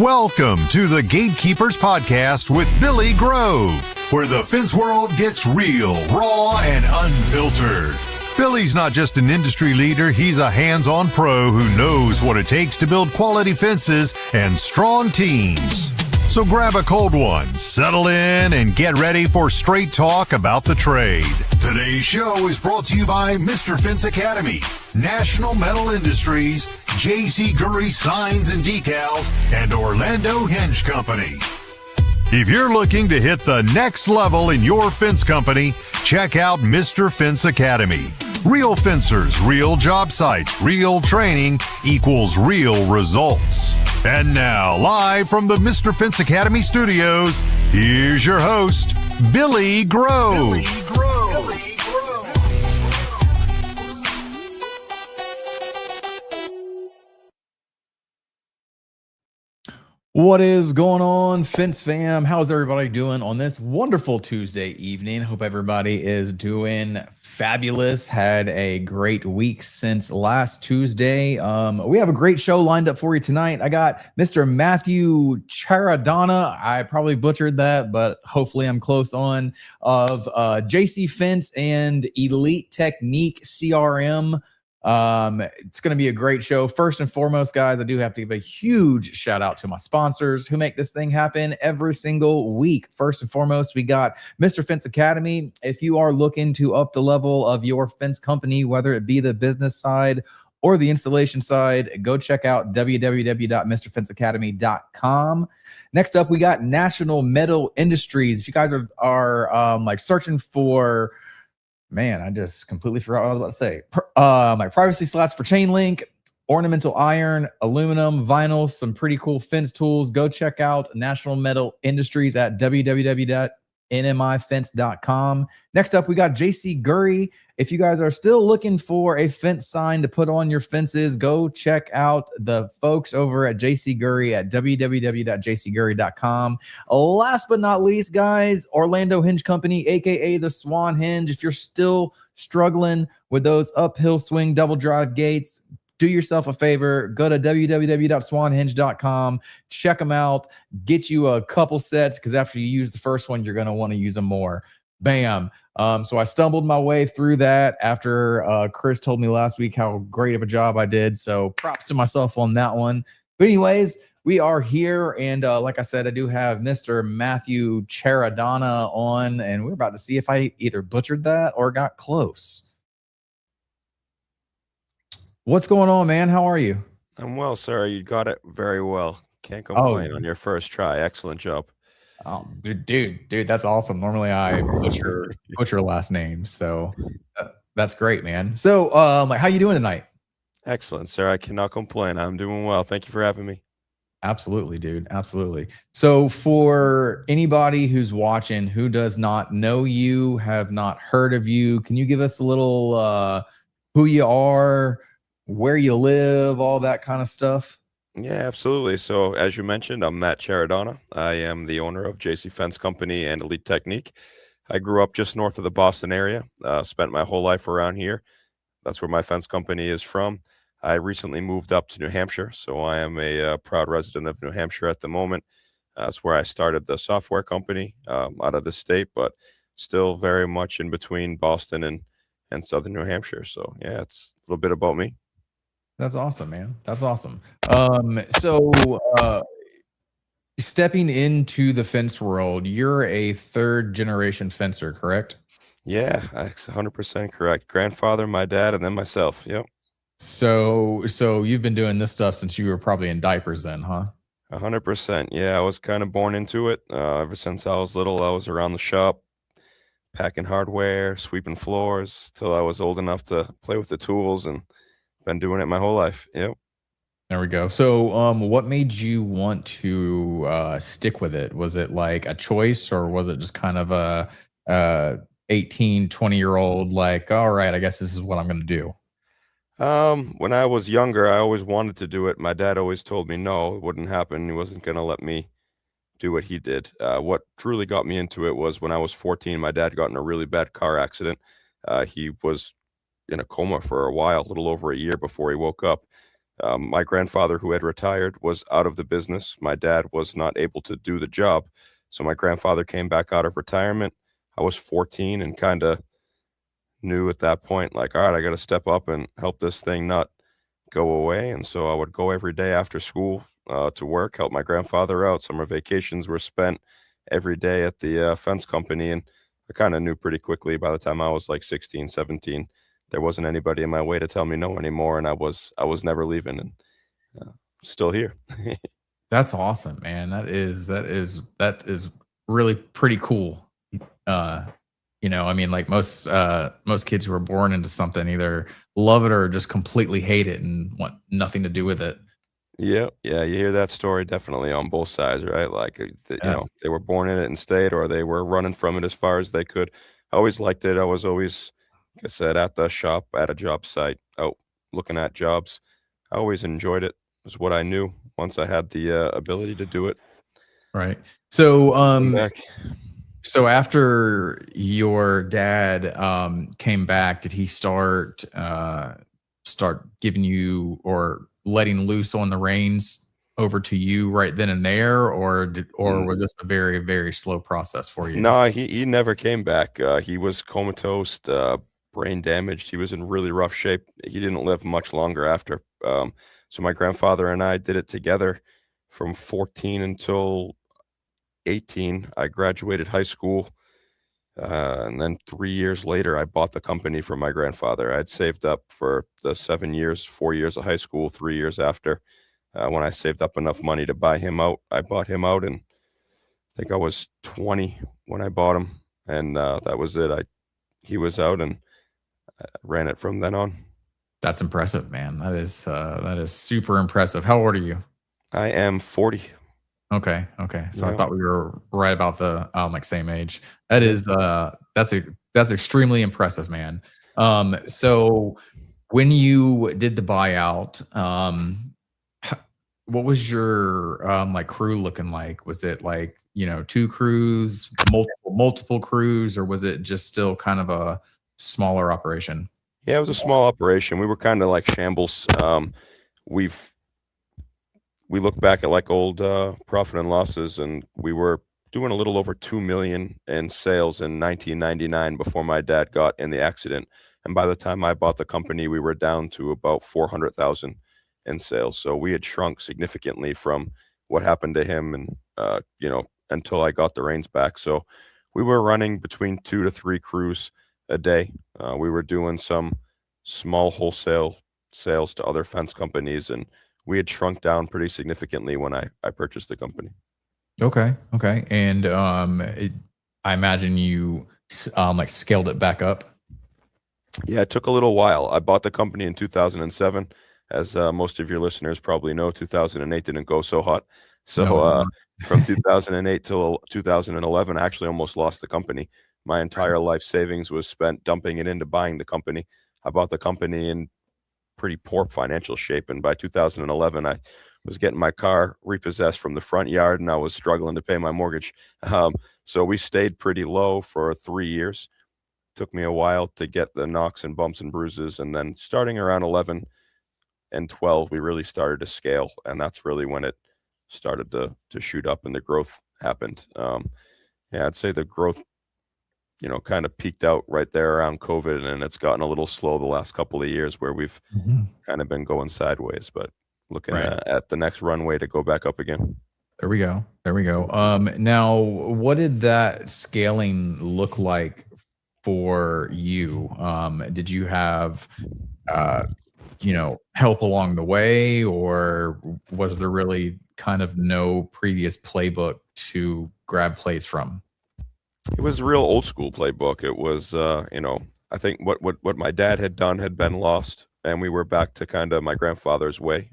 Welcome to the Gatekeepers Podcast with Billy Grove, where the fence world gets real, raw, and unfiltered. Billy's not just an industry leader, he's a hands-on pro who knows what it takes to build quality fences and strong teams. So grab a cold one, settle in, and get ready for straight talk about the trade. Today's show is brought to you by Mr. Fence Academy, National Metal Industries, J.C. Gurry Signs and Decals, and Orlando Hinge Company. If you're looking to hit the next level in your fence company, check out Mr. Fence Academy. Real fencers, real job sites, real training equals real results. And now, live from the Mr. Fence Academy studios, here's your host, Billy Grove. What is going on, Fence fam? How's everybody doing on this wonderful Tuesday evening? Hope everybody is doing fabulous. Had a great week since last Tuesday. We have a great show lined up for you tonight. I got Mr. Matthew Chiaradonna. I probably butchered that, but hopefully I'm close on, of JC Fence and Elite Technique CRM. It's going to be a great show. First and foremost, guys, I do have to give a huge shout out to my sponsors who make this thing happen every single week. First and foremost, we got Mr. Fence Academy. If you are looking to up the level of your fence company, whether it be the business side or the installation side, go check out www.mrfenceacademy.com. Next up, we got National Metal Industries. If you guys are like searching for, man, I just completely forgot what I was about to say. My privacy slots for chain link, ornamental iron, aluminum, vinyl, some pretty cool fence tools. Go check out National Metal Industries at www.nmifence.com. Next up, we got JC Gurry. If you guys are still looking for a fence sign to put on your fences, go check out the folks over at JC Gurry at www.jcgurry.com. Last but not least, guys, Orlando Hinge Company, aka the Swan Hinge. If you're still struggling with those uphill swing double drive gates, do yourself a favor, go to www.swanhinge.com, check them out, get you a couple sets, because after you use the first one, you're going to want to use them more. Bam. So I stumbled my way through that after Chris told me last week how great of a job I did. So props to myself on that one. But anyways, we are here. And like I said, I do have Mr. Matthew Chiaradonna on, and we're about to see if I either butchered that or got close. What's going on, man? How are you? I'm well, sir. You got it very well. Can't complain on your first try. Excellent job. Oh, dude, that's awesome. Normally I butcher last names, so that's great, man. So, how you doing tonight? Excellent, sir. I cannot complain. I'm doing well. Thank you for having me. Absolutely, dude. Absolutely. So, for anybody who's watching who does not know you, have not heard of you, can you give us a little who you are, where you live, all that kind of stuff? Yeah, absolutely. So as you mentioned, I'm Matt Chiaradonna. I am the owner of JC Fence Company and Elite Technique. I grew up just north of the Boston area, spent my whole life around here. That's where my fence company is from. I recently moved up to New Hampshire, so I am a proud resident of New Hampshire at the moment. That's where I started the software company out of the state, but still very much in between Boston and southern New Hampshire. So yeah, it's a little bit about me. That's awesome, man. That's awesome. So stepping into the fence world, you're a third generation fencer, correct? Yeah, that's 100% correct. Grandfather, my dad, and then myself. Yep. So you've been doing this stuff since you were probably in diapers then, huh? 100%. Yeah, I was kind of born into it. Ever since I was little, I was around the shop, packing hardware, sweeping floors, till I was old enough to play with the tools, and been doing it my whole life. Yep. There we go. So what made you want to stick with it? Was it like a choice, or was it just kind of a 18, 20-year-old like, all right, I guess this is what I'm going to do? When I was younger, I always wanted to do it. My dad always told me no, it wouldn't happen. He wasn't going to let me do what he did. What truly got me into it was when I was 14, my dad got in a really bad car accident. He was in a coma for a while, a little over a year before he woke up. My grandfather, who had retired, was out of the business. My dad was not able to do the job. So my grandfather came back out of retirement. I was 14 and kind of knew at that point, like, all right, I got to step up and help this thing not go away. And so I would go every day after school to work, help my grandfather out. Summer vacations were spent every day at the fence company. And I kind of knew pretty quickly by the time I was like 16, 17, there wasn't anybody in my way to tell me no anymore. And I was never leaving, and still here. That's awesome, man. That is really pretty cool. Uh, I mean, like most kids who are born into something either love it or just completely hate it and want nothing to do with it. Yeah, yeah, you hear that story definitely on both sides, right? Like, Yeah. they were born in it and stayed, or they were running from it as far as they could. I always liked it. I was always, like I said, at the shop, at a job site, out looking at jobs. I always enjoyed it. It was what I knew. Once I had the ability to do it, Right. So, come back. so after your dad came back, did he start giving you or letting loose on the reins over to you right then and there, or was this a very, very slow process for you? No, he never came back. He was comatose, brain damaged. He was in really rough shape. He didn't live much longer after. So my grandfather and I did it together from 14 until 18. I graduated high school, and then 3 years later, I bought the company from my grandfather. I'd saved up for the 7 years, 4 years of high school, 3 years after. When I saved up enough money to buy him out, I bought him out, and I think I was 20 when I bought him, and that was it. He was out, and I ran it from then on. That's impressive, man. That is super impressive. How old are you? I am 40. Okay, okay. So I Yeah. thought we were right about the like same age. That Yeah. is that's extremely impressive, man. So when you did the buyout, h- what was your like crew looking like? Was it like, two crews, multiple crews, or was it just still kind of a smaller operation? Yeah, it was a small operation. We were kind of like shambles. We've we look back at like old profit and losses, and we were doing a little over 2 million in sales in 1999 before my dad got in the accident. And by the time I bought the company, we were down to about 400,000 in sales. So we had shrunk significantly from what happened to him, and until I got the reins back. So we were running between 2 to 3 crews a day. We were doing some small wholesale sales to other fence companies, and we had shrunk down pretty significantly when I purchased the company. Okay, okay. And I imagine you like scaled it back up. Yeah, it took a little while. I bought the company in 2007. As most of your listeners probably know, 2008 didn't go so hot. So No, it did not. from 2008 till 2011, I actually almost lost the company. My entire life savings was spent dumping it into buying the company. I bought the company in pretty poor financial shape, and by 2011, I was getting my car repossessed from the front yard, and I was struggling to pay my mortgage. So we stayed pretty low for 3 years. Took me a while to get the knocks and bumps and bruises, and then starting around 11 and 12, we really started to scale, and that's really when it started to shoot up and the growth happened. Yeah, I'd say the growth, kind of peaked out right there around COVID, and it's gotten a little slow the last couple of years where we've Mhm. kind of been going sideways, but looking Right. at the next runway to go back up again. There we go. There we go. Now, what did that scaling look like for you? Did you have, uh, help along the way, or was there really kind of no previous playbook to grab plays from? It was a real old school playbook. It was, I think what my dad had done had been lost, and we were back to kind of my grandfather's way.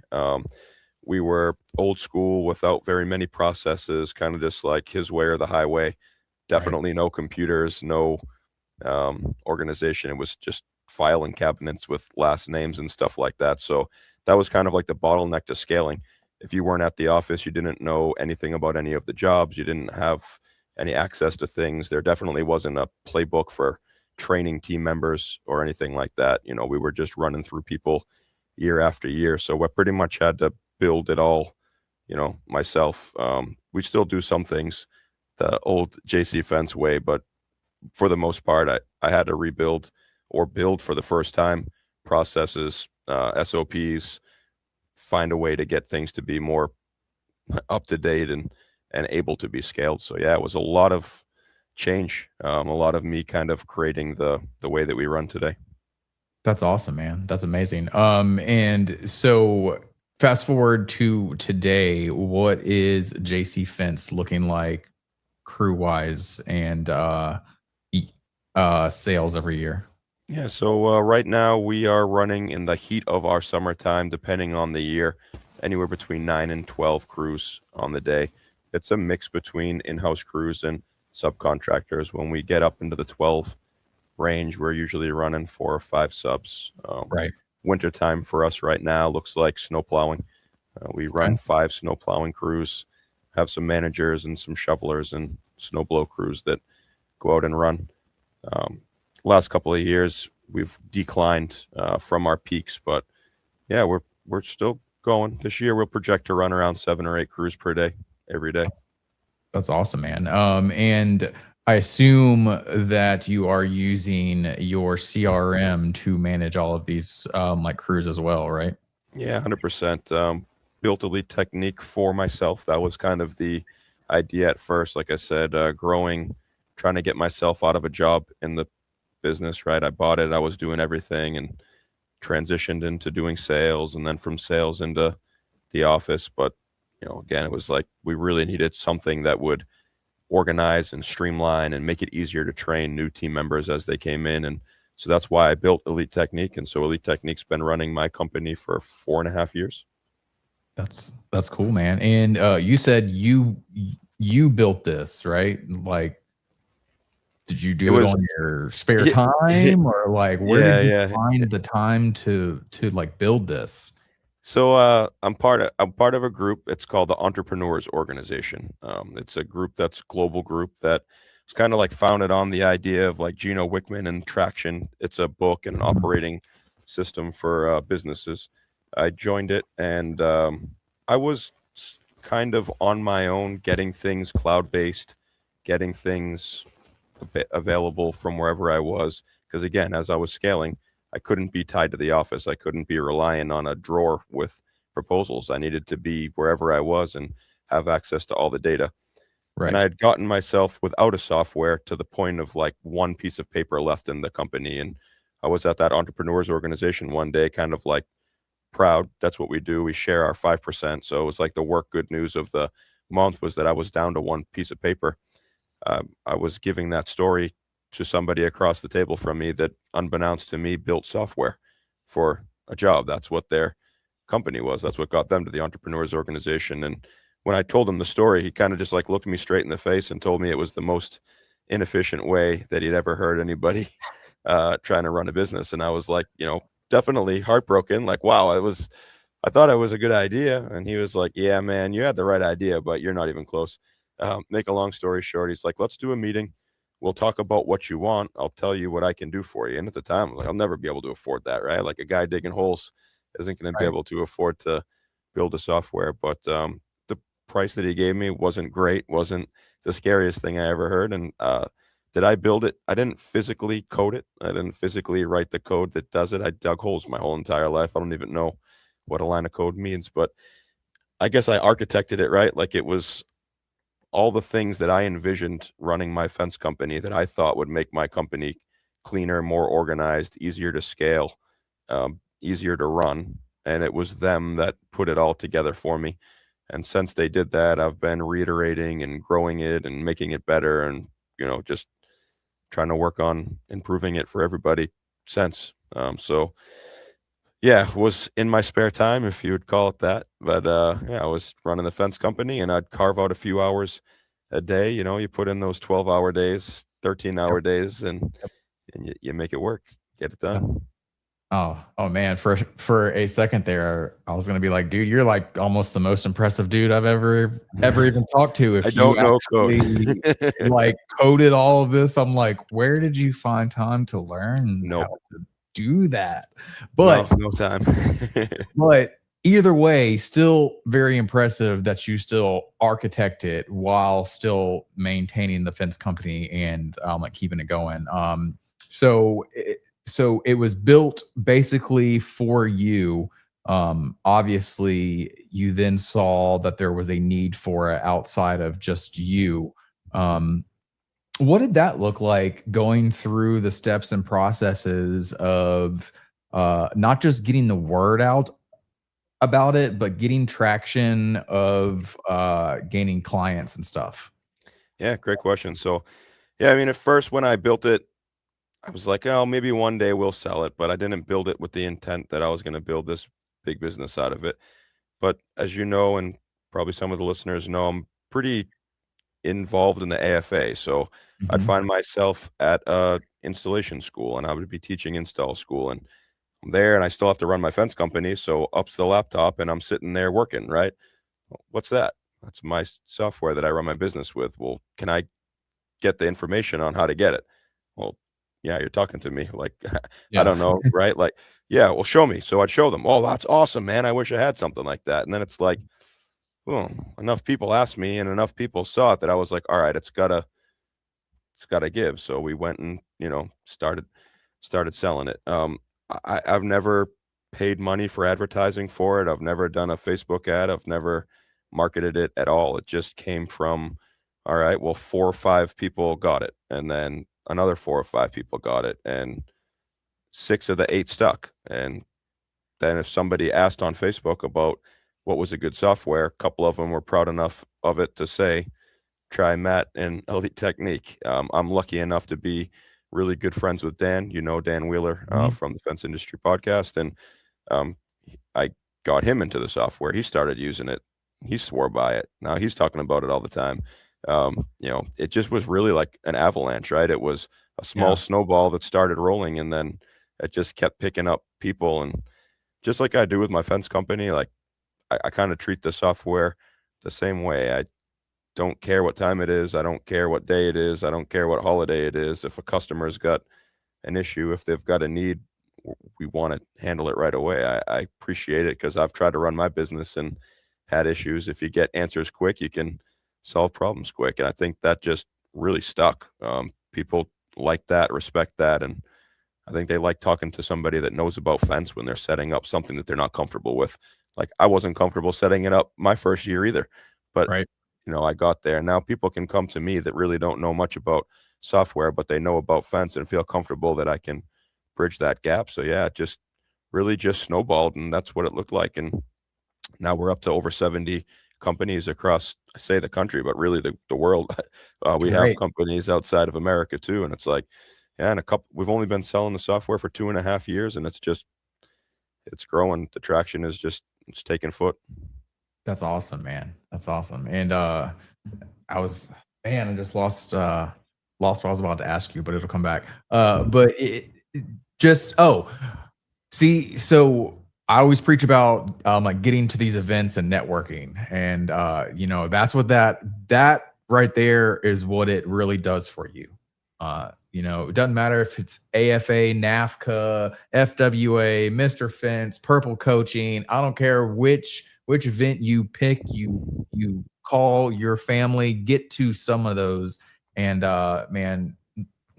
We were old school without very many processes, kind of just like his way or the highway. Right. Definitely no computers, no organization. It was just filing cabinets with last names and stuff like that. So that was kind of like the bottleneck to scaling. If you weren't at the office, you didn't know anything about any of the jobs, you didn't have any access to things. There definitely wasn't a playbook for training team members or anything like that. We were just running through people year after year. So I pretty much had to build it all, myself. We still do some things the old JC Fence way, but for the most part, I had to rebuild or build for the first time processes, SOPs, find a way to get things to be more up to date and able to be scaled. So yeah, it was a lot of change, a lot of me kind of creating the way that we run today. That's awesome, man. That's amazing. And so fast forward to today, what is JC Fence looking like crew wise and sales every year? Yeah, so right now we are running in the heat of our summertime, depending on the year, anywhere between 9 and 12 crews on the day. It's a mix between in-house crews and subcontractors. When we get up into the 12 range, we're usually running 4 or 5 subs. Right. Wintertime for us right now looks like snow plowing. We run 5 snow plowing crews, have some managers and some shovelers and snow blow crews that go out and run. Last couple of years, we've declined from our peaks, but yeah, we're still going. This year, we'll project to run around 7 or 8 crews per day, every day. That's awesome, man. And I assume that you are using your CRM to manage all of these like crews as well, right? Yeah, 100%. Built Elite Technique for myself. That was kind of the idea at first. Like I said, growing, trying to get myself out of a job in the business, right? I bought it. I was doing everything and transitioned into doing sales, and then from sales into the office. But, again, it was like we really needed something that would organize and streamline and make it easier to train new team members as they came in. And so that's why I built Elite Technique. And so Elite Technique's been running my company for 4.5 years. That's cool, man. And you said you built this, right? Like, did you do it on your spare time, or like where did you find the time to like build this? So I'm part of a group. It's called the Entrepreneurs Organization. It's a group that's global group that was kind of like founded on the idea of like Gino Wickman and Traction. It's a book and an operating system for businesses. I joined it, and I was kind of on my own, getting things cloud-based, getting things a bit available from wherever I was. Because again, as I was scaling, I couldn't be tied to the office. I couldn't be relying on a drawer with proposals. I needed to be wherever I was and have access to all the data. Right. And I had gotten myself without a software to the point of like one piece of paper left in the company. And I was at that entrepreneurs organization one day, kind of like proud. That's what we do. We share our 5%. So it was like the work good news of the month was that I was down to one piece of paper. I was giving that story to somebody across the table from me that, unbeknownst to me, built software for a job. That's what their company was. That's what got them to the entrepreneurs organization. And when I told him the story, he kind of just like looked me straight in the face and told me it was the most inefficient way that he'd ever heard anybody trying to run a business. And I was like, definitely heartbroken. Like, wow, I thought it was a good idea. And he was like, yeah, man, you had the right idea, but you're not even close. Make a long story short, he's like, let's do a meeting. We'll talk about what you want. I'll tell you what I can do for you. And at the time, I'm like, I'll never be able to afford that, right? Like a guy digging holes isn't going to be able to afford to build a software. But the price that he gave me wasn't great, wasn't the scariest thing I ever heard. And did I build it? I didn't physically code it. I didn't physically write the code that does it. I dug holes my whole entire life. I don't even know what a line of code means, but I guess I architected it, right? Like it was all the things that I envisioned running my fence company that I thought would make my company cleaner, more organized, easier to scale, easier to run. And it was them that put it all together for me. And since they did that, I've been reiterating and growing it and making it better and, just trying to work on improving it for everybody since. So yeah, was in my spare time, if you would call it that. But I was running the fence company, and I'd carve out a few hours a day. You put in those 12-hour days, 13-hour days, and you make it work, get it done. Oh man, for a second there, I was gonna be like, dude, you're like almost the most impressive dude I've ever even talked to. If I don't know code, like coded all of this, I'm like, where did you find time to learn? Nope. do that. No, But no time. but either way, still very impressive that you still architect it while still maintaining the fence company and like keeping it going. So it was built basically for you. Obviously, you then saw that there was a need for it outside of just you. Um, what did that look like going through the steps and processes of not just getting the word out about it, but getting traction of gaining clients and stuff? Yeah, great question. So, yeah, I mean, at first when I built it, I was like, oh, maybe one day we'll sell it, but I didn't build it with the intent that I was going to build this big business out of it. But as you know, and probably some of the listeners know, I'm pretty involved in the AFA. So I'd Mhm. find myself at a installation school and I would be teaching install school, and I'm there and I still have to run my fence company. So up's the laptop and I'm sitting there working, right? What's that? That's my software that I run my business with. Well, can I get the information on how to get it? Well, yeah, you're talking to me like I Yeah. don't know, right? Like, yeah, well, show me. So I'd show them. Oh, that's awesome, man. I wish I had something like that. And then it's like, well, enough people asked me and enough people saw it that I was like, all right, it's gotta give. So we went and, started selling it. I've never paid money for advertising for it. I've never done a Facebook ad. I've never marketed it at all. It just came from, all right, well, 4 or 5 people got it, and then another 4 or 5 people got it, and 6 of the 8 stuck. And then if somebody asked on Facebook about what was a good software, a couple of them were proud enough of it to say, try Matt and Elite Technique. I'm lucky enough to be really good friends with Dan. You know Dan Wheeler Mhm. from the Fence Industry Podcast, and um, I got him into the software. He started using it. He swore by it. Now he's talking about it all the time. It just was really like an avalanche, right? It was a small Yeah. snowball that started rolling, and then it just kept picking up people. And just like I do with my fence company, like I kind of treat the software the same way. I don't care what time it is. I don't care what day it is. I don't care what holiday it is. If a customer's got an issue, if they've got a need, we want to handle it right away. I appreciate it because I've tried to run my business and had issues. If you get answers quick, you can solve problems quick. And I think that just really stuck. People like that, respect that. And I think they like talking to somebody that knows about fence when they're setting up something that they're not comfortable with. Like I wasn't comfortable setting it up my first year either, but Right. I got there. Now people can come to me that really don't know much about software, but they know about fence and feel comfortable that I can bridge that gap. So yeah, it just really just snowballed, and that's what it looked like. And now we're up to over 70 companies across, I say the country, but really the world. We have Great. companies outside of America too. And it's like, yeah, and we've only been selling the software for 2.5 years, and it's growing. The traction is it's taking foot. That's awesome, man. That's awesome. And I was man, I just lost what I was about to ask you, but it'll come back. But it just see, so I always preach about like getting to these events and networking. And that's what that right there is what it really does for you. It doesn't matter if it's AFA, NAFCA, FWA, Mr. Fence, Purple Coaching. I don't care which event you pick, you call your family, get to some of those, and man,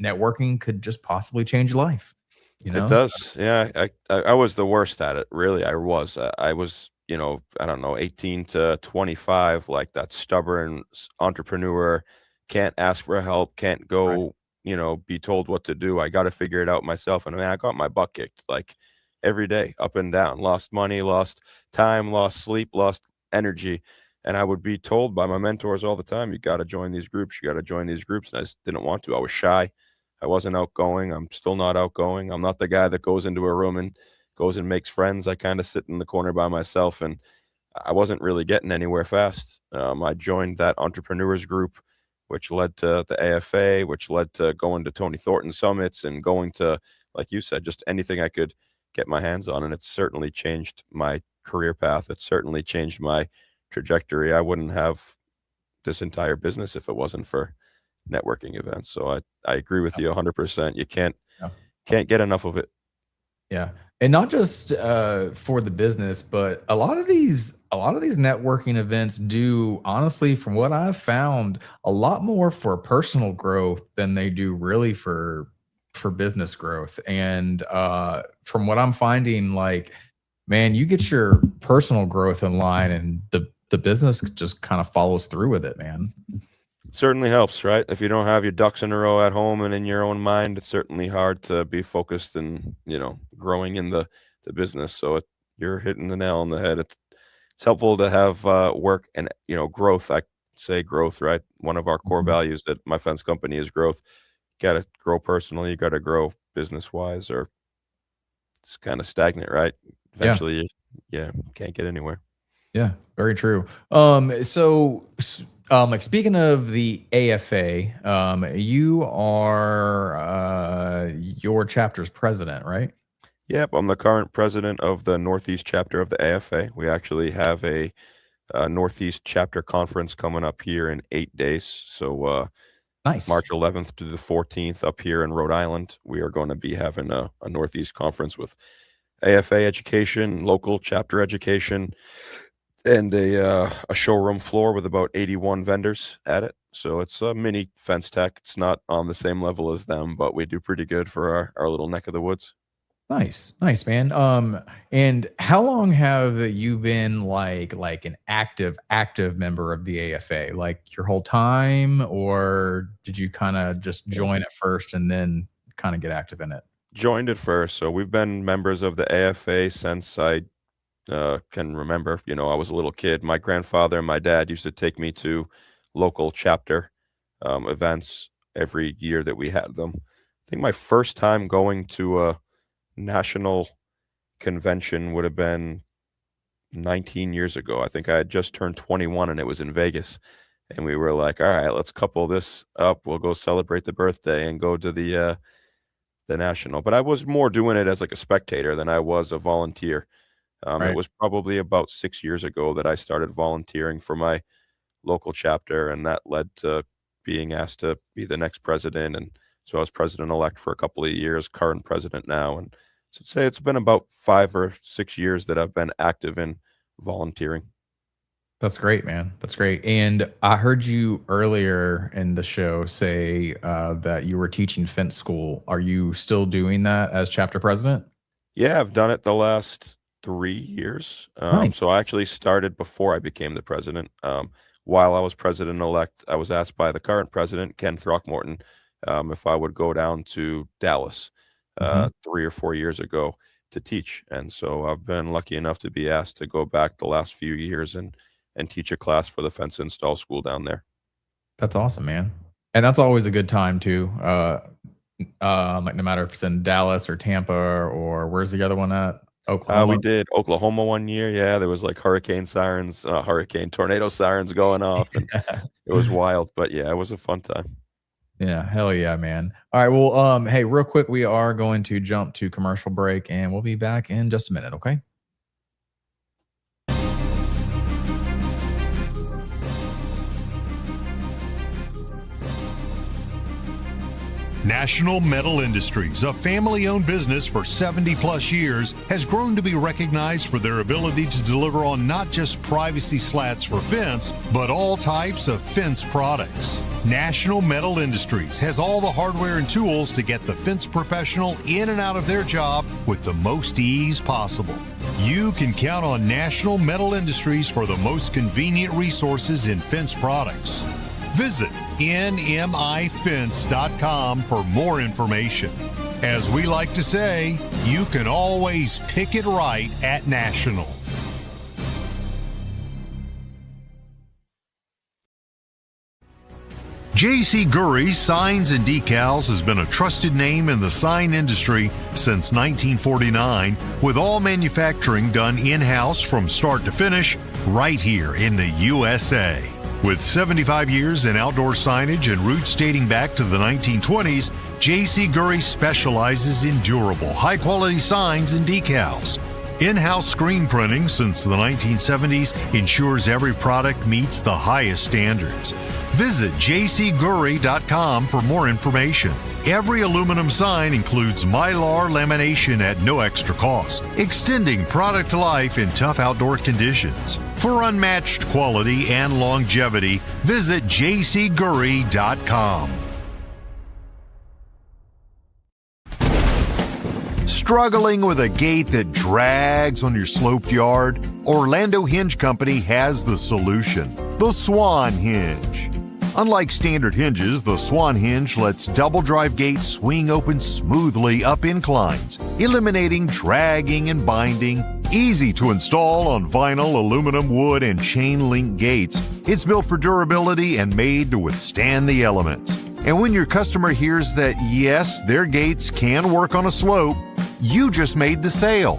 networking could just possibly change life, you It know? does. Yeah, I was the worst at it. Really, I was. I was, I don't know, 18 to 25, like that stubborn entrepreneur, can't ask for help, can't Right. go, be told what to do. I got to figure it out myself. And man, I got my butt kicked like every day, up and down. Lost money, lost time, lost sleep, lost energy. And I would be told by my mentors all the time, you got to join these groups. You got to join these groups. And I just didn't want to. I was shy. I wasn't outgoing. I'm still not outgoing. I'm not the guy that goes into a room and goes and makes friends. I kind of sit in the corner by myself, and I wasn't really getting anywhere fast. I joined that entrepreneurs group, which led to the AFA, which led to going to Tony Thornton summits and going to, like you said, just anything I could get my hands on. And it's certainly changed my career path. It's certainly changed my trajectory. I wouldn't have this entire business if it wasn't for networking events. So I agree with you 100%. You can't Yeah. get enough of it. Yeah. And not just for the business, but a lot of these networking events do, honestly, from what I've found, a lot more for personal growth than they do really for business growth. And from what I'm finding, like, man, you get your personal growth in line and the business just kind of follows through with it, man. Certainly helps, right? If you don't have your ducks in a row at home and in your own mind, it's certainly hard to be focused and, growing in the business. So you're hitting the nail on the head. It's helpful to have work and, growth. I say growth, right? One of our core values at my fence company is growth. You got to grow personally. You got to grow business wise, or it's kind of stagnant, right? Eventually, you can't get anywhere. Yeah, very true. Like, speaking of the AFA, you are your chapter's president, right? Yep, I'm the current president of the Northeast chapter of the AFA. We actually have a Northeast chapter conference coming up here in 8 days. So Nice. March 11th to the 14th up here in Rhode Island, we are going to be having a Northeast conference with AFA education, local chapter education, and a showroom floor with about 81 vendors at it. So it's a mini fence tech. It's not on the same level as them, but we do pretty good for our little neck of the woods. Nice, man. And how long have you been like an active member of the AFA? Like your whole time, or did you kind of just join it first and then kind of get active in it? Joined it first. So we've been members of the AFA since I can remember. I was a little kid. My grandfather and my dad used to take me to local chapter events every year that we had them. I think my first time going to a national convention would have been 19 years ago. I think I had just turned 21 and it was in Vegas. And we were like, all right, let's couple this up. We'll go celebrate the birthday and go to the national. But I was more doing it as like a spectator than I was a volunteer. Right. It was probably about 6 years ago that I started volunteering for my local chapter, and that led to being asked to be the next president. And so I was president-elect for a couple of years, current president now. And so I'd say it's been about 5 or 6 years that I've been active in volunteering. That's great, man. That's great. And I heard you earlier in the show say that you were teaching fence school. Are you still doing that as chapter president? Yeah, I've done it the last 3 years. Nice. So I actually started before I became the president. While I was president-elect, I was asked by the current president, Ken Throckmorton, if I would go down to Dallas 3 or 4 years ago to teach. And so I've been lucky enough to be asked to go back the last few years and teach a class for the fence install school down there. That's awesome, man. And that's always a good time too. Like no matter if it's in Dallas or Tampa or where's the other one at? Oklahoma. We did Oklahoma one year. Yeah, there was like tornado sirens going off, and it was wild. But yeah, it was a fun time. Yeah, hell yeah, man. All right, well, hey, real quick, we are going to jump to commercial break, and we'll be back in just a minute, okay? National Metal Industries, a family-owned business for 70-plus years, has grown to be recognized for their ability to deliver on not just privacy slats for fence, but all types of fence products. National Metal Industries has all the hardware and tools to get the fence professional in and out of their job with the most ease possible. You can count on National Metal Industries for the most convenient resources in fence products. Visit nmifence.com for more information. As we like to say, you can always pick it right at National. J.C. Gurry Signs and Decals has been a trusted name in the sign industry since 1949, with all manufacturing done in-house from start to finish right here in the USA. With 75 years in outdoor signage and roots dating back to the 1920s, J.C. Gurry specializes in durable, high-quality signs and decals. In-house screen printing since the 1970s ensures every product meets the highest standards. Visit jcgurry.com for more information. Every aluminum sign includes Mylar lamination at no extra cost, extending product life in tough outdoor conditions. For unmatched quality and longevity, visit jcgurry.com. Struggling with a gate that drags on your sloped yard? Orlando Hinge Company has the solution, the Swan Hinge. Unlike standard hinges, the Swan Hinge lets double drive gates swing open smoothly up inclines, eliminating dragging and binding. Easy to install on vinyl, aluminum, wood, and chain link gates. It's built for durability and made to withstand the elements. And when your customer hears that, yes, their gates can work on a slope, you just made the sale.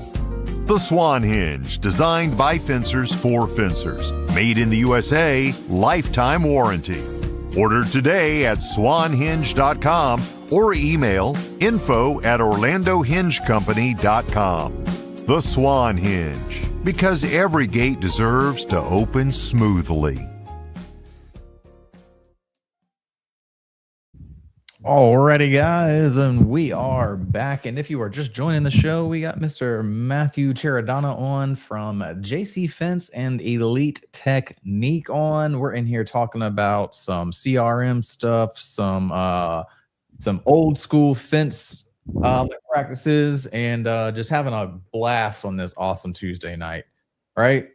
The Swan Hinge, designed by fencers for fencers. Made in the USA, lifetime warranty. Order today at swanhinge.com or email info@orlandohingecompany.com. The Swan Hinge, because every gate deserves to open smoothly. Alrighty, guys, and we are back. And if you are just joining the show, we got Mr. Matthew Chiaradonna on from JC Fence and Elite Technique on. We're in here talking about some CRM stuff, some old school fence practices, and just having a blast on this awesome Tuesday night, right?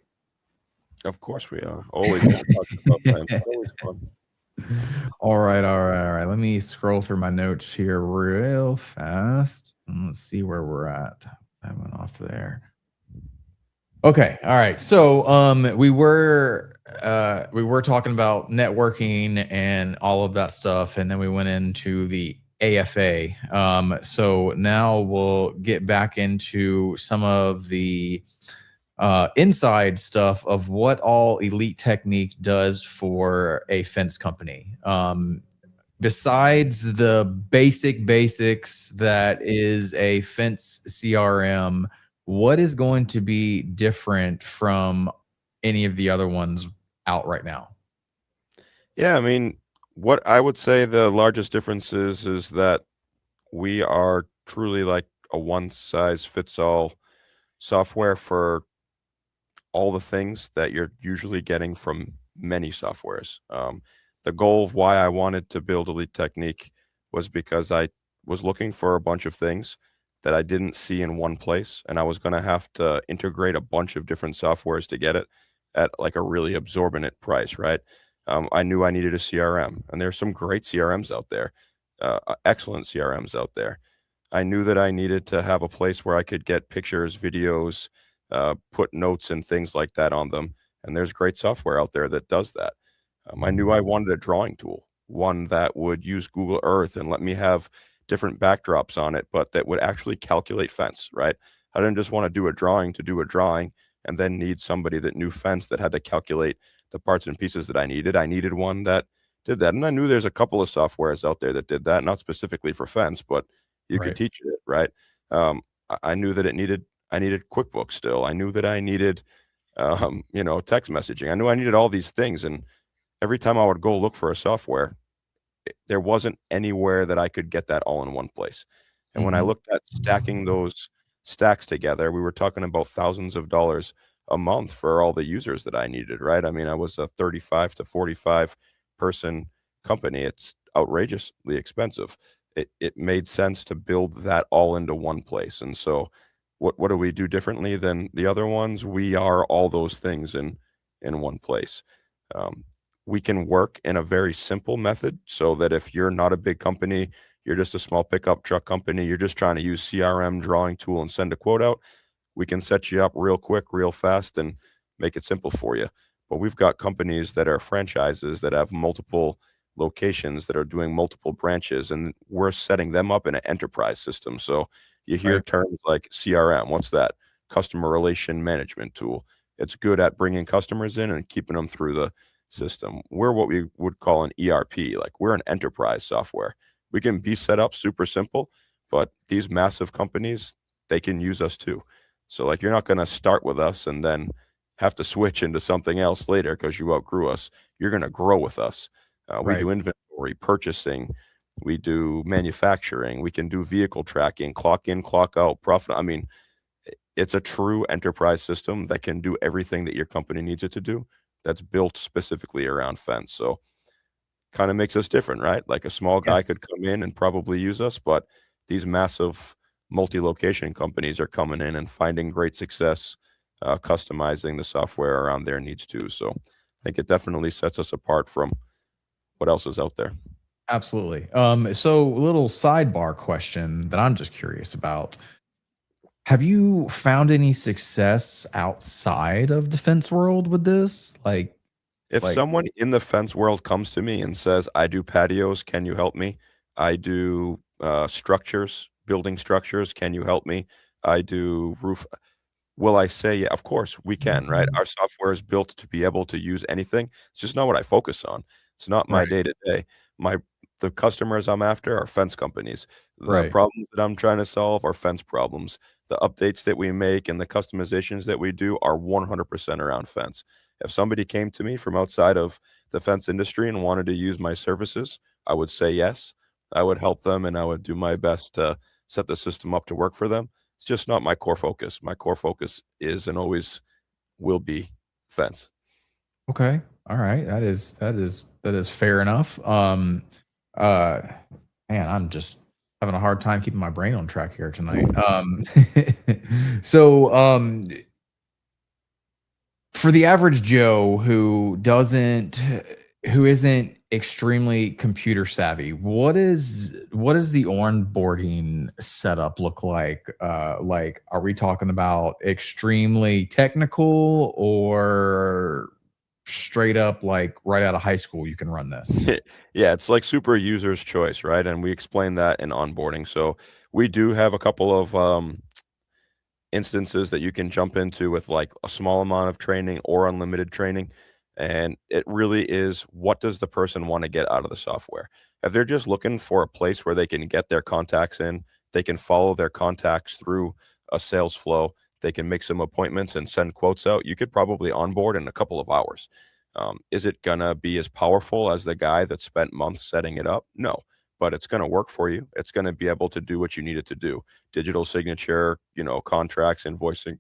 Of course we are. Always talking about fence. It's always fun. All right. Let me scroll through my notes here real fast. Let's see where we're at. I went off there. Okay. All right. So we were talking about networking and all of that stuff, and then we went into the AFA. So now we'll get back into some of the inside stuff of what all Elite Technique does for a fence company. Besides the basics that is a fence CRM, what is going to be different from any of the other ones out right now? Yeah, I mean, what I would say the largest difference is that we are truly like a one-size-fits-all software for all the things that you're usually getting from many softwares. The goal of why I wanted to build Elite Technique was because I was looking for a bunch of things that I didn't see in one place, and I was going to have to integrate a bunch of different softwares to get it at like a really absorbent price, right? I knew I needed a CRM, and there's some great CRMs out there, excellent CRMs out there. I knew that I needed to have a place where I could get pictures, videos, put notes and things like that on them. And there's great software out there that does that. I knew I wanted a drawing tool, one that would use Google Earth and let me have different backdrops on it, but that would actually calculate fence, right? I didn't just want to do a drawing to do a drawing and then need somebody that knew fence that had to calculate the parts and pieces that I needed. I needed one that did that. And I knew there's a couple of softwares out there that did that, not specifically for fence, but you could teach it, right? I knew that I needed QuickBooks still. I knew that I needed, text messaging. I knew I needed all these things. And every time I would go look for a software, there wasn't anywhere that I could get that all in one place. And when I looked at stacking those stacks together, we were talking about thousands of dollars a month for all the users that I needed, right? I mean, I was a 35 to 45 person company. It's outrageously expensive. It made sense to build that all into one place. And so what do we do differently than the other ones? We are all those things in one place. We can work in a very simple method so that if you're not a big company, you're just a small pickup truck company, you're just trying to use CRM drawing tool and send a quote out, we can set you up real quick, real fast, and make it simple for you. But we've got companies that are franchises that have multiple locations that are doing multiple branches, and we're setting them up in an enterprise system. So you hear terms like CRM. What's that? Customer relation management tool. It's good at bringing customers in and keeping them through the system. We're what we would call an ERP. Like, we're an enterprise software. We can be set up super simple, but these massive companies, they can use us too. So like you're not going to start with us and then have to switch into something else later because you outgrew us. You're going to grow with us. We Right. do inventory, purchasing, we do manufacturing, we can do vehicle tracking, clock in, clock out, profit. I mean, it's a true enterprise system that can do everything that your company needs it to do. That's built specifically around fence. So kind of makes us different, right? Like a small Yeah. guy could come in and probably use us, but these massive multi-location companies are coming in and finding great success, customizing the software around their needs too. So I think it definitely sets us apart from what else is out there. Absolutely. So little sidebar question that I'm just curious about. Have you found any success outside of the fence world with this? If Like, someone in the fence world comes to me and says, "I do patios, can you help me? I do structures, building structures, can you help me? I do roof." Will I say, "Yeah, of course, we can," right? Our software is built to be able to use anything. It's just not what I focus on. It's not my right, day-to-day. My the customers I'm after are fence companies. The right. problems that I'm trying to solve are fence problems. The updates that we make and the customizations that we do are 100% around fence. If somebody came to me from outside of the fence industry and wanted to use my services, I would say yes. I would help them, and I would do my best to set the system up to work for them. It's just not my core focus. My core focus is and always will be fence. Okay. All right. That is fair enough. Uh Man, I'm just having a hard time keeping my brain on track here tonight. So for the average Joe who isn't extremely computer savvy, what is the onboarding setup look like, are we talking about extremely technical or straight up like right out of high school you can run this? Yeah, it's like super user's choice, right? And we explain that in onboarding. So we do have a couple of instances that you can jump into with like a small amount of training or unlimited training. And it really is, what does the person want to get out of the software? If they're just looking for a place where they can get their contacts in, they can follow their contacts through a sales flow, they can make some appointments and send quotes out, you could probably onboard in a couple of hours. Is it gonna be as powerful as the guy that spent months setting it up? No, but it's gonna work for you. It's gonna be able to do what you need it to do. Digital signature, contracts, invoicing,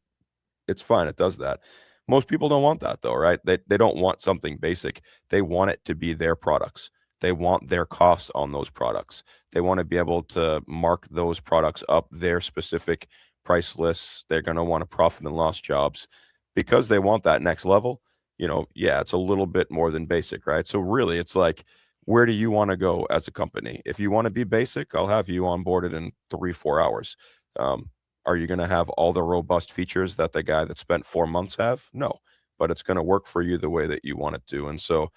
it's fine, it does that. Most people don't want that though, right? They don't want something basic. They want it to be their products. They want their costs on those products. They want to be able to mark those products up their specific price lists. They're going to want a profit and loss jobs because they want that next level. Yeah, it's a little bit more than basic, right? So really, it's like, where do you want to go as a company? If you want to be basic, I'll have you onboarded in 3-4 hours. Um, are you going to have all the robust features that the guy that spent 4 months have? No, but it's going to work for you the way that you want it to. And so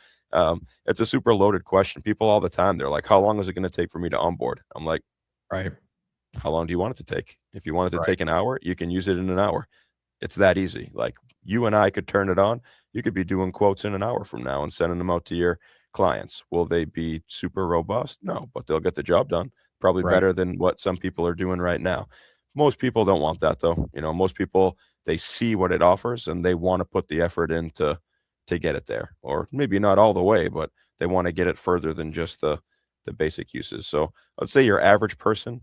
it's a super loaded question. People all the time, they're like, how long is it going to take for me to onboard? I'm like, Right. how long do you want it to take? If you want it to Right. take an hour, you can use it in an hour. It's that easy. Like you and I could turn it on. You could be doing quotes in an hour from now and sending them out to your clients. Will they be super robust? No, but they'll get the job done. Probably Right. better than what some people are doing right now. Most people don't want that though. Most people, they see what it offers and they want to put the effort in to get it there. Or maybe not all the way, but they want to get it further than just the basic uses. So let's say your average person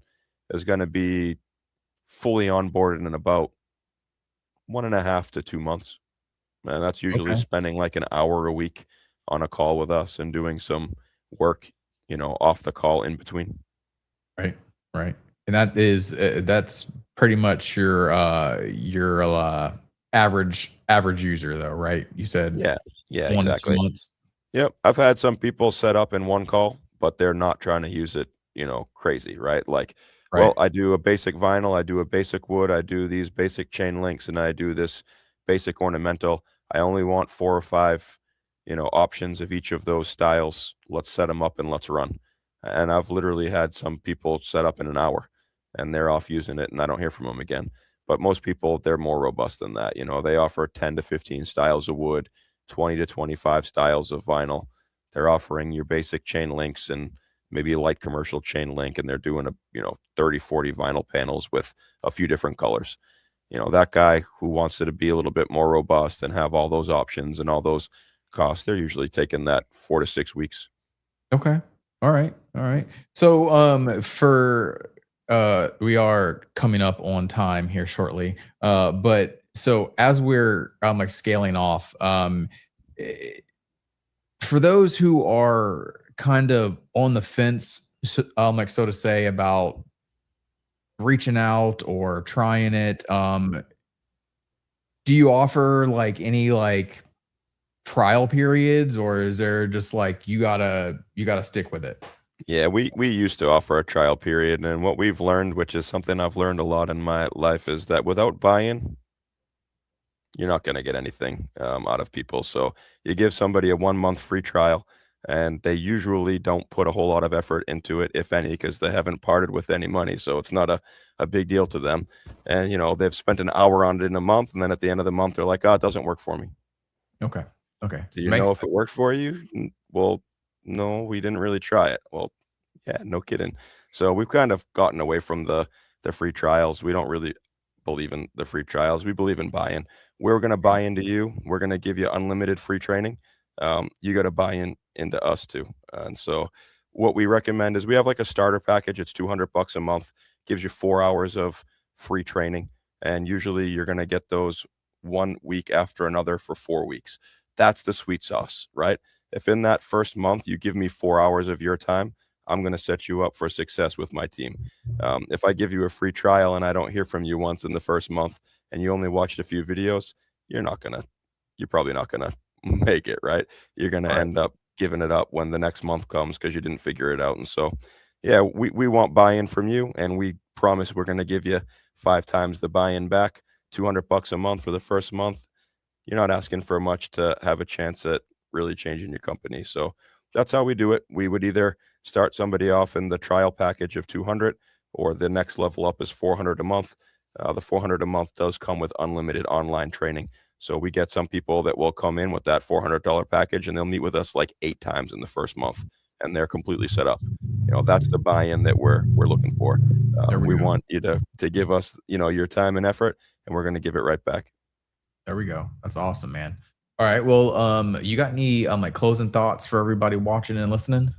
is going to be fully onboarded in about 1.5 to 2 months. And that's usually Okay. spending like an hour a week on a call with us and doing some work, off the call in between. Right, right. And that's pretty much your average user though, right? You said Yeah. Yeah, 1 to 2 exactly. months? Yep. I've had some people set up in one call, but they're not trying to use it, crazy, right? Like, well, Right, I do a basic vinyl, I do a basic wood, I do these basic chain links, and I do this basic ornamental. I only want 4 or 5, options of each of those styles. Let's set them up and let's run. And I've literally had some people set up in an hour and they're off using it and I don't hear from them again. But most people, they're more robust than that. They offer 10 to 15 styles of wood, 20 to 25 styles of vinyl. They're offering your basic chain links and maybe a light commercial chain link, and they're doing 30, 40 vinyl panels with a few different colors. that guy who wants it to be a little bit more robust and have all those options and all those costs, they're usually taking that 4 to 6 weeks. Okay. All right. All right. So for we are coming up on time here shortly. But so as we're like scaling off, eh, for those who are kind of on the fence, like so to say, about reaching out or trying it, do you offer like any like trial periods, or is there just like you gotta stick with it? Yeah, we used to offer a trial period, and what we've learned, which is something I've learned a lot in my life, is that without buy-in, you're not going to get anything out of people. So you give somebody a 1 month free trial, and they usually don't put a whole lot of effort into it, if any, because they haven't parted with any money. So it's not a big deal to them. And, they've spent an hour on it in a month, and then at the end of the month, they're like, oh, it doesn't work for me. Okay. Okay. Do you Makes know if sense. it worked for you? Well, no, we didn't really try it. Well, yeah, no kidding. So we've kind of gotten away from the free trials. We don't really believe in the free trials. We believe in buy-in. We're going to buy into you. We're going to give you unlimited free training. You got to buy into us too. And so what we recommend is we have like a starter package. It's $200 a month, gives you 4 hours of free training. And usually you're going to get those 1 week after another for 4 weeks. That's the sweet sauce, right? If in that first month you give me 4 hours of your time, I'm going to set you up for success with my team. If I give you a free trial and I don't hear from you once in the first month and you only watched a few videos, you're probably not going to make it, right? You're going to Right. end up giving it up when the next month comes because you didn't figure it out. And so, yeah, we want buy-in from you, and we promise we're going to give you 5 times the buy-in back, $200 a month for the first month. You're not asking for much to have a chance at really changing your company. So that's how we do it. We would either start somebody off in the trial package of 200, or the next level up is 400 a month. The 400 a month does come with unlimited online training. So we get some people that will come in with that $400 package, and they'll meet with us like 8 times in the first month, and they're completely set up. That's the buy-in that we're looking for. There we We go. want you to give us, your time and effort, and we're going to give it right back. There we go. That's awesome, man. All right. Well, you got any like closing thoughts for everybody watching and listening?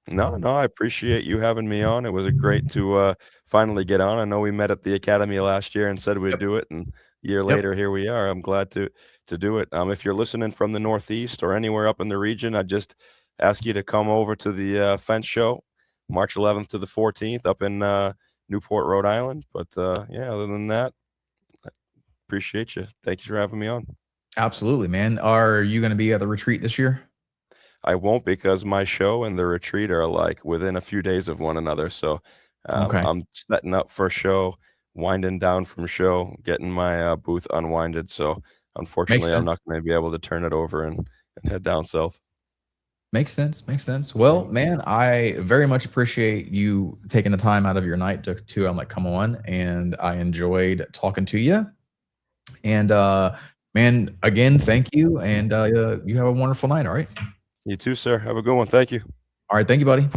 No, no, I appreciate you having me on. It was a great to finally get on. I know we met at the academy last year and said we'd Yep. do it, and a year Yep. later, here we are. I'm glad to do it. If you're listening from the Northeast or anywhere up in the region, I just ask you to come over to the fence show, March 11th to the 14th, up in Newport, Rhode Island. But yeah, other than that, I appreciate you. Thank you for having me on. Absolutely, man. Are you going to be at the retreat this year? I won't, because my show and the retreat are like within a few days of one another. So Okay. I'm setting up for show, winding down from show, getting my booth unwinded. So Makes unfortunately, I'm sense. not going to be able to turn it over and head down south. Makes sense. Makes sense. Well, man, I very much appreciate you taking the time out of your night to like come on, and I enjoyed talking to you. And man, again, thank you, and you have a wonderful night. All right. You too, sir. Have a good one. Thank you. All right. Thank you, buddy.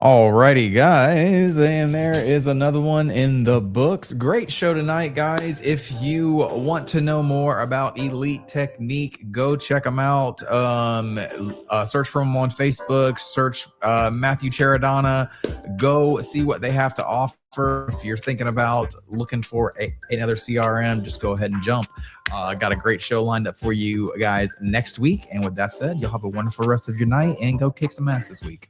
Alrighty, guys, and there is another one in the books. Great show tonight, guys. If you want to know more about Elite Technique, go check them out. Search for them on Facebook. Search Matthew Chiaradonna. Go see what they have to offer. If you're thinking about looking for another CRM, just go ahead and jump. I got a great show lined up for you guys next week. And with that said, you'll have a wonderful rest of your night, and go kick some ass this week.